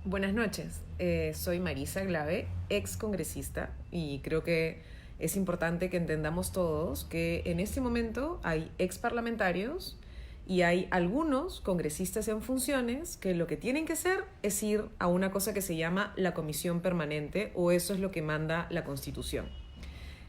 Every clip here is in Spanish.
Buenas noches, soy Marisa Glave, ex congresista, y creo que es importante que entendamos todos que en este momento hay ex parlamentarios y hay algunos congresistas en funciones que lo que tienen que hacer es ir a una cosa que se llama la comisión permanente, o eso es lo que manda la Constitución.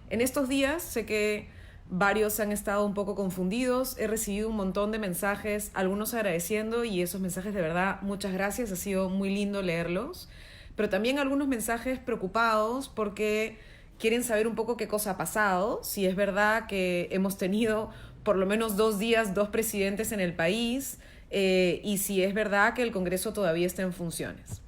En estos días sé que varios han estado un poco confundidos, he recibido un montón de mensajes, algunos agradeciendo, y esos mensajes de verdad, muchas gracias, ha sido muy lindo leerlos, pero también algunos mensajes preocupados porque quieren saber un poco qué cosa ha pasado, si es verdad que hemos tenido por lo menos 2 días, 2 presidentes en el país, y si es verdad que el Congreso todavía está en funciones.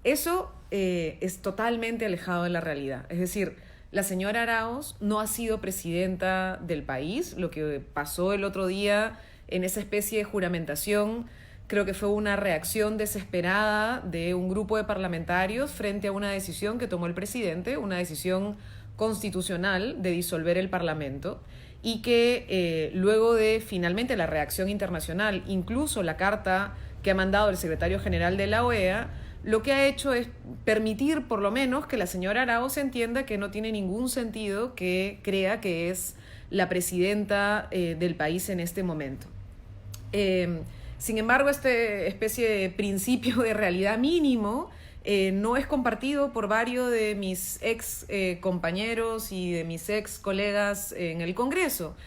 Eso es totalmente alejado de la realidad. Es decir, la señora Arauz no ha sido presidenta del país. Lo que pasó el otro día en esa especie de juramentación creo que fue una reacción desesperada de un grupo de parlamentarios frente a una decisión que tomó el presidente, una decisión constitucional de disolver el Parlamento, y que luego de finalmente la reacción internacional, incluso la carta que ha mandado el secretario general de la OEA, lo que ha hecho es permitir por lo menos que la señora Arauz entienda que no tiene ningún sentido que crea que es la presidenta del país en este momento. Sin embargo, esta especie de principio de realidad mínimo no es compartido por varios de mis ex compañeros y de mis ex colegas en el Congreso.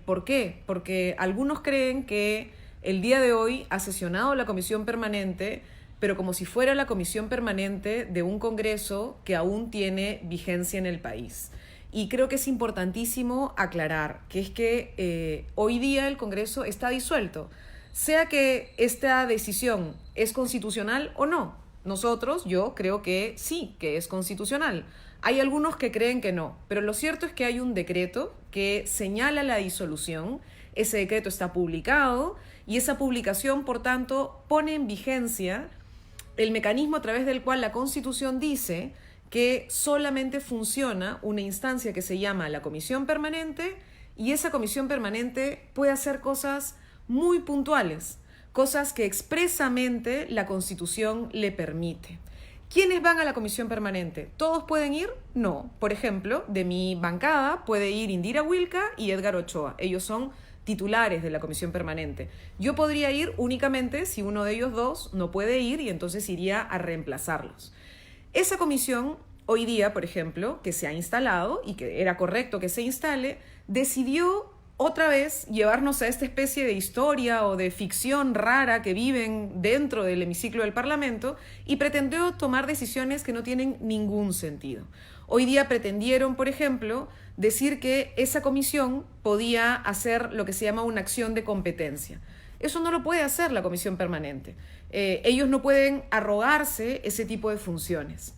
¿Por qué? Porque algunos creen que el día de hoy ha sesionado la comisión permanente, pero como si fuera la comisión permanente de un Congreso que aún tiene vigencia en el país. Y creo que es importantísimo aclarar que es que hoy día el Congreso está disuelto, sea que esta decisión es constitucional o no. Nosotros, yo creo que sí, que es constitucional. Hay algunos que creen que no, pero lo cierto es que hay un decreto que señala la disolución. Ese decreto está publicado y esa publicación, por tanto, pone en vigencia el mecanismo a través del cual la Constitución dice que solamente funciona una instancia que se llama la Comisión Permanente, y esa Comisión Permanente puede hacer cosas muy puntuales, cosas que expresamente la Constitución le permite. ¿Quiénes van a la Comisión Permanente? ¿Todos pueden ir? No. Por ejemplo, de mi bancada puede ir Indira Wilca y Edgar Ochoa. Ellos son titulares de la Comisión Permanente. Yo podría ir únicamente si uno de ellos dos no puede ir, y entonces iría a reemplazarlos. Esa comisión, hoy día, por ejemplo, que se ha instalado y que era correcto que se instale, decidió otra vez llevarnos a esta especie de historia o de ficción rara que viven dentro del hemiciclo del Parlamento, y pretendió tomar decisiones que no tienen ningún sentido. Hoy día pretendieron, por ejemplo, decir que esa comisión podía hacer lo que se llama una acción de competencia. Eso no lo puede hacer la comisión permanente. Ellos no pueden arrogarse ese tipo de funciones.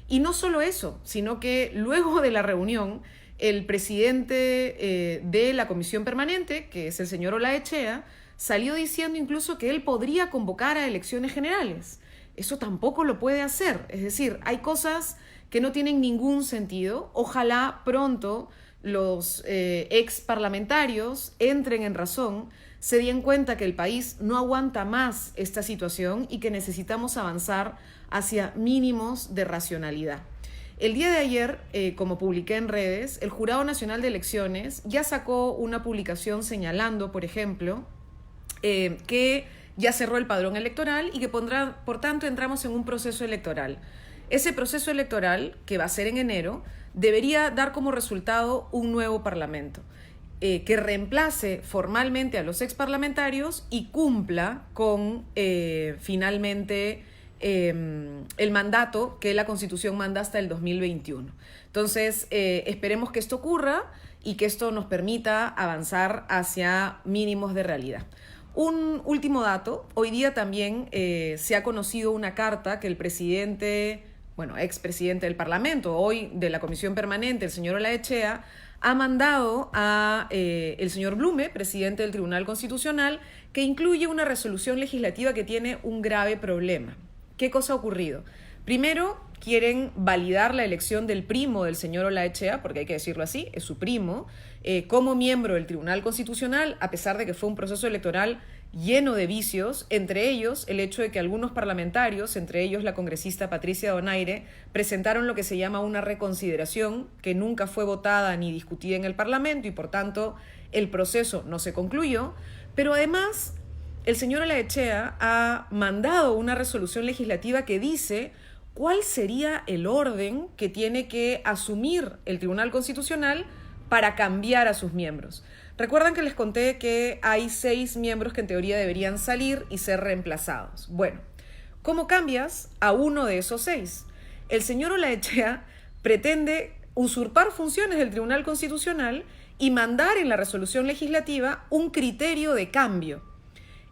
Y no solo eso, sino que luego de la reunión, el presidente de la comisión permanente, que es el señor Olaechea, salió diciendo incluso que él podría convocar a elecciones generales. Eso tampoco lo puede hacer. Es decir, hay cosas que no tienen ningún sentido. Ojalá pronto los ex parlamentarios entren en razón, se den cuenta que el país no aguanta más esta situación y que necesitamos avanzar hacia mínimos de racionalidad. El día de ayer, como publiqué en redes, el Jurado Nacional de Elecciones ya sacó una publicación señalando, por ejemplo, que ya cerró el padrón electoral y que por tanto entramos en un proceso electoral. Ese proceso electoral, que va a ser en enero, debería dar como resultado un nuevo parlamento, que reemplace formalmente a los exparlamentarios y cumpla con finalmente el mandato que la Constitución manda hasta el 2021. Entonces, esperemos que esto ocurra y que esto nos permita avanzar hacia mínimos de realidad. Un último dato: hoy día también se ha conocido una carta que el presidente, expresidente del Parlamento, hoy de la Comisión Permanente, el señor Olaechea, ha mandado a el señor Blume, presidente del Tribunal Constitucional, que incluye una resolución legislativa que tiene un grave problema. ¿Qué cosa ha ocurrido? Primero, quieren validar la elección del primo del señor Olaechea, porque hay que decirlo así, es su primo, como miembro del Tribunal Constitucional, a pesar de que fue un proceso electoral lleno de vicios, entre ellos el hecho de que algunos parlamentarios, entre ellos la congresista Patricia Donaire, presentaron lo que se llama una reconsideración que nunca fue votada ni discutida en el Parlamento y por tanto el proceso no se concluyó, pero además el señor Olaechea ha mandado una resolución legislativa que dice cuál sería el orden que tiene que asumir el Tribunal Constitucional para cambiar a sus miembros. Recuerdan que les conté que hay 6 miembros que en teoría deberían salir y ser reemplazados. Bueno, ¿cómo cambias a uno de esos 6? El señor Olaechea pretende usurpar funciones del Tribunal Constitucional y mandar en la resolución legislativa un criterio de cambio.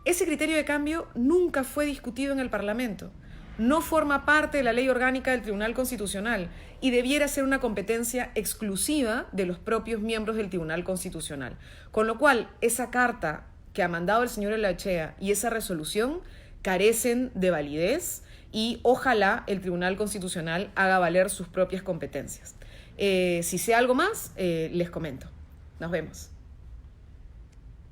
Ese criterio de cambio nunca fue discutido en el Parlamento. No forma parte de la ley orgánica del Tribunal Constitucional y debiera ser una competencia exclusiva de los propios miembros del Tribunal Constitucional. Con lo cual, esa carta que ha mandado el señor Olaechea y esa resolución carecen de validez y ojalá el Tribunal Constitucional haga valer sus propias competencias. Si sé algo más, les comento. Nos vemos.